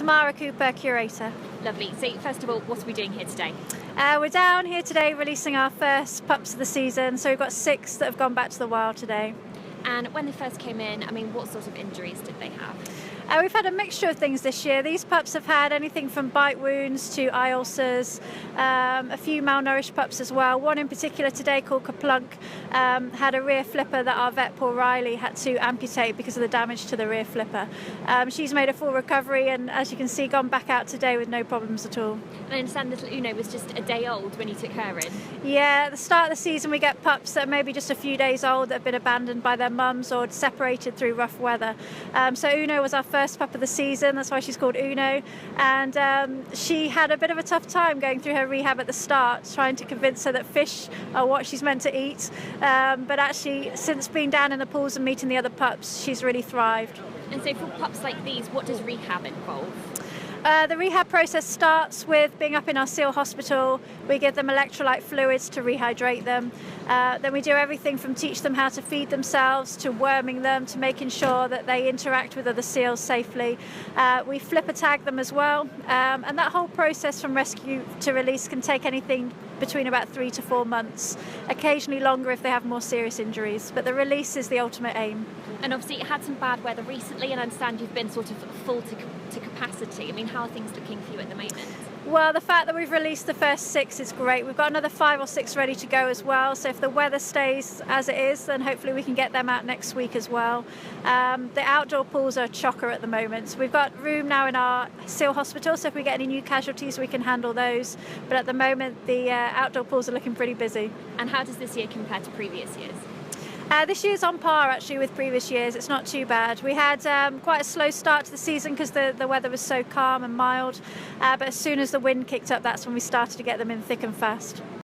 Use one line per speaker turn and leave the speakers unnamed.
Tamara Cooper, curator.
Lovely. So first of all, what are we doing here today?
We're down here today releasing our first pups of the season. So we've got 6 that have gone back to the wild today.
And when they first came in, what sort of injuries did they have?
We've had a mixture of things this year. These pups have had anything from bite wounds to eye ulcers, a few malnourished pups as well. One in particular today called Kaplunk had a rear flipper that our vet, Paul Riley, had to amputate because of the damage to the rear flipper. She's made a full recovery and, as you can see, gone back out today with no problems at all.
And I understand little Uno was just a day old when you took her in.
Yeah, at the start of the season we get pups that are maybe just a few days old that have been abandoned by their mums or separated through rough weather. So Uno was our first pup of the season, that's why she's called Uno, and she had a bit of a tough time going through her rehab at the start, trying to convince her that fish are what she's meant to eat, but actually since being down in the pools and meeting the other pups, she's really thrived.
And so for pups like these, what does rehab involve?
The rehab process starts with being up in our Seal hospital. We give them electrolyte fluids to rehydrate them. Then we do everything from teach them how to feed themselves, to worming them, to making sure that they interact with other seals safely. We flipper tag them as well. And that whole process from rescue to release can take anything between about 3 to 4 months, occasionally longer if they have more serious injuries. But the release is the ultimate aim.
And obviously you had some bad weather recently, and I understand you've been sort of full to capacity. How are things looking for you at the moment?
Well, the fact that we've released the first 6 is great. We've got another 5 or 6 ready to go as well. So if the weather stays as it is, then hopefully we can get them out next week as well. The outdoor pools are a chocker at the moment. So we've got room now in our Seal hospital, so if we get any new casualties, we can handle those. But at the moment, the outdoor pools are looking pretty busy.
And how does this year compare to previous years?
This year's on par actually with previous years. It's not too bad. We had quite a slow start to the season because the weather was so calm and mild, but as soon as the wind kicked up, that's when we started to get them in thick and fast.